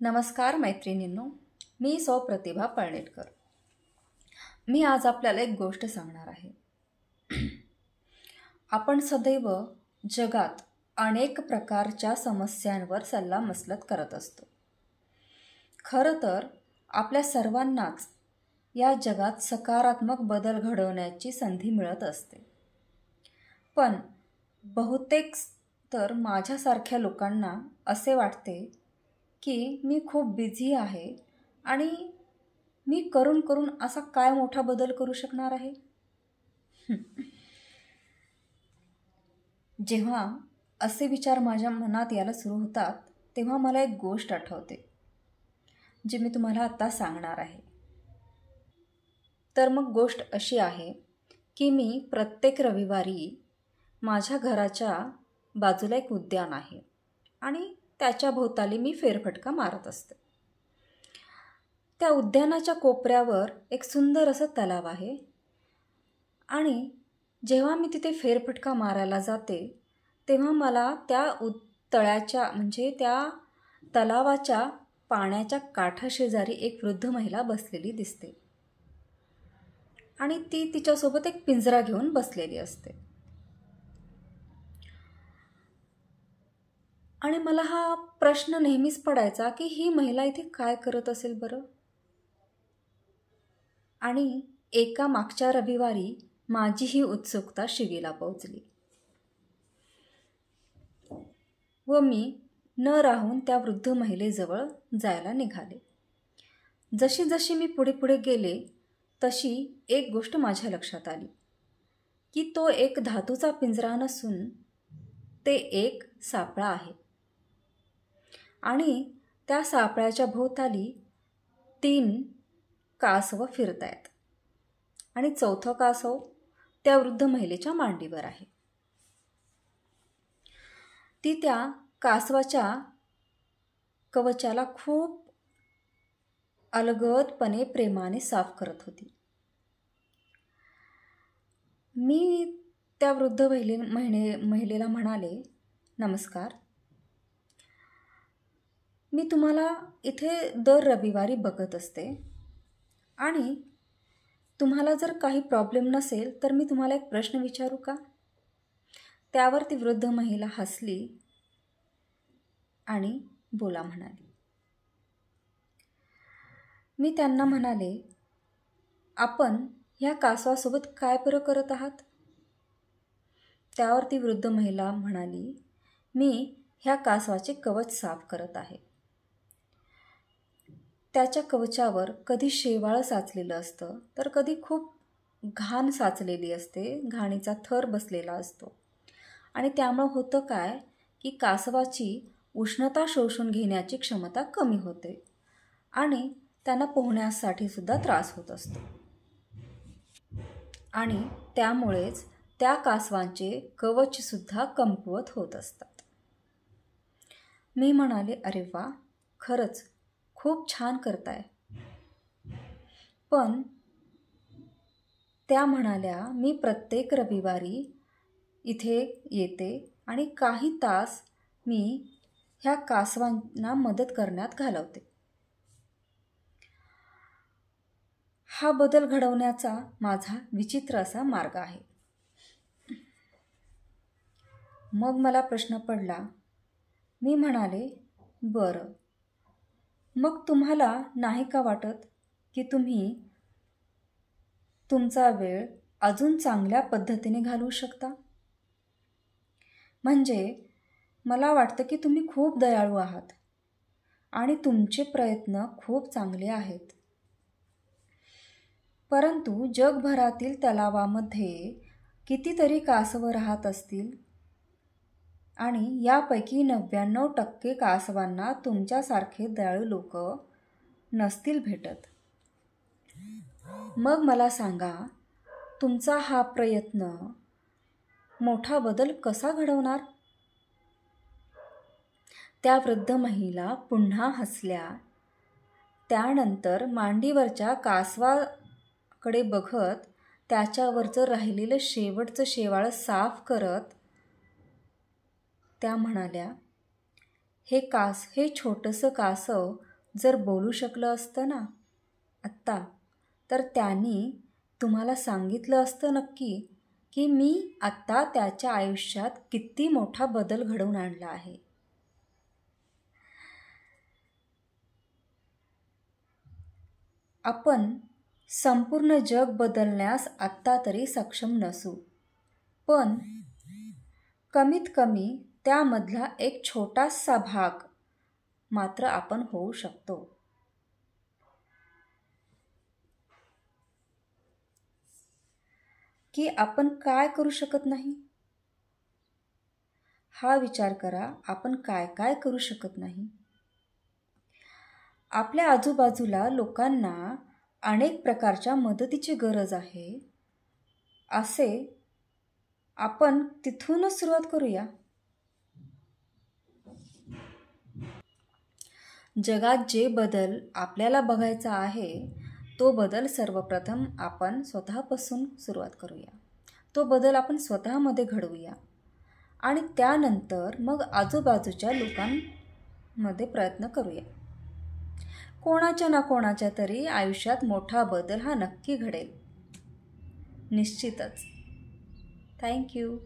नमस्कार मैत्रिणींनो, मी सौ प्रतिभा पळणेटकर. मी आज आपल्याला एक गोष्ट सांगणार आहे. आपण सदैव जगात अनेक प्रकारच्या समस्यांवर सल्लामसलत करत असतो. खरं तर आपल्या सर्वांनाच या जगात सकारात्मक बदल घडवण्याची संधी मिळत असते. पण बहुतेक तर माझ्यासारख्या लोकांना असे वाटते की मी खूप बिझी आहे आणि मी करून करून असा काय मोठा बदल करू शकणार आहे. जेव्हा असे विचार माझ्या मनात यायला सुरू होतात तेव्हा मला एक गोष्ट आठवते जी मी तुम्हाला आता सांगणार आहे. तर मग गोष्ट अशी आहे की मी प्रत्येक रविवारी माझ्या घराच्या बाजूला एक उद्यान आहे आणि त्याच्या भोवताली मी फेरफटका मारत असते. त्या उद्यानाच्या कोपऱ्यावर एक सुंदर असं तलाव आहे आणि जेव्हा मी तिथे फेरफटका मारायला जाते तेव्हा मला त्या तळ्याच्या म्हणजे त्या तलावाच्या पाण्याच्या काठाशेजारी एक वृद्ध महिला बसलेली दिसते आणि ती तिच्यासोबत एक पिंजरा घेऊन बसलेली असते. आणि मला हा प्रश्न नेहमीच पडायचा की ही महिला इथे काय करत असेल बरं. आणि एका मागच्या रविवारी माझी ही उत्सुकता शिगेला पोहोचली व मी न राहून त्या वृद्ध महिलेजवळ जायला निघाले. जशी जशी मी पुढे पुढे गेले तशी एक गोष्ट माझ्या लक्षात आली की तो एक धातूचा पिंजरा नसून ते एक सापळा आहे आणि त्या सापळ्याच्या भोवताली 3 कासव फिरतायत आणि 4थं कासव त्या वृद्ध महिलेच्या मांडीवर आहे. ती त्या कासवाच्या कवचाला खूप अलगदपणे प्रेमाने साफ करत होती. मी त्या वृद्ध महिलेला म्हणाले, नमस्कार, मी तुम्हाला इथे दर रविवारी बघत असते आणि तुम्हाला जर काही प्रॉब्लेम नसेल तर मी तुम्हाला एक प्रश्न विचारू का. त्यावर ती वृद्ध महिला हसली आणि बोला म्हणाली. मी त्यांना म्हणाले, आपण ह्या कासवासोबत काय बरं करत आहात. त्यावर ती वृद्ध महिला म्हणाली, मी ह्या कासवाचे कवच साफ करत आहे. त्याच्या कवचावर कधी शेवाळ साचलेलं असतं तर कधी खूप घाण साचलेली असते, घाणीचा थर बसलेला असतो आणि त्यामुळे होतं काय की कासवाची उष्णता शोषून घेण्याची क्षमता कमी होते आणि त्यांना पोहण्यासाठी सुद्धा त्रास होत असतो आणि त्यामुळेच त्या कासवांचे कवचसुद्धा कमकुवत होत असतात. मी म्हणाले, अरे वा, खरंच खूप छान करताय. पण त्या म्हणाल्या, मी प्रत्येक रविवारी इथे येते आणि काही तास मी ह्या कासवांना मदत करण्यात घालवते. हा बदल घडवण्याचा माझा विचित्र असा मार्ग आहे. मग मला प्रश्न पडला. मी म्हणाले, बरं, मग तुम्हाला नाही का वाटत की तुम्ही तुमचा वेळ अजून चांगल्या पद्धतीने घालवू शकता. म्हणजे मला वाटतं की तुम्ही खूप दयाळू आहात आणि तुमचे प्रयत्न खूप चांगले आहेत. परंतु जगभरातील तलावामध्ये कितीतरी कासवं राहत असतील आणि यापैकी 99% कासवांना तुमच्यासारखे दयाळू लोक नसतील भेटत. मग मला सांगा, तुमचा हा प्रयत्न मोठा बदल कसा घडवणार. त्या वृद्ध महिला पुन्हा हसल्या. त्यानंतर मांडीवरच्या कासवाकडे बघत त्याच्यावरचं राहिलेलं शेवटचं शेवाळ साफ करत त्या म्हणाल्या, हे छोटंसं कासव जर बोलू शकलं असतं ना आत्ता, तर त्यांनी तुम्हाला सांगितलं असतं नक्की की मी आत्ता त्याच्या आयुष्यात किती मोठा बदल घडवून आणला आहे. आपण संपूर्ण जग बदलण्यास आत्ता तरी सक्षम नसू, पण कमीत कमी त्यामधला एक छोटासा भाग मात्र आपण होऊ शकतो. की आपण काय करू शकत नाही? हा विचार करा, आपण काय काय करू शकत नाही. आपल्या आजूबाजूला लोकांना अनेक प्रकारच्या मदतीची गरज आहे, असे आपण तिथूनच सुरुवात करूया. जगात जे बदल आपल्याला बघायचा आहे, तो बदल सर्वप्रथम आपण स्वतःपासून सुरुवात करूया. तो बदल आपण स्वतःमध्ये घडवूया आणि त्यानंतर मग आजूबाजूच्या लोकांमध्ये प्रयत्न करूया. कोणाच्या ना कोणाच्या तरी आयुष्यात मोठा बदल हा नक्की घडेल, निश्चितच. थँक्यू.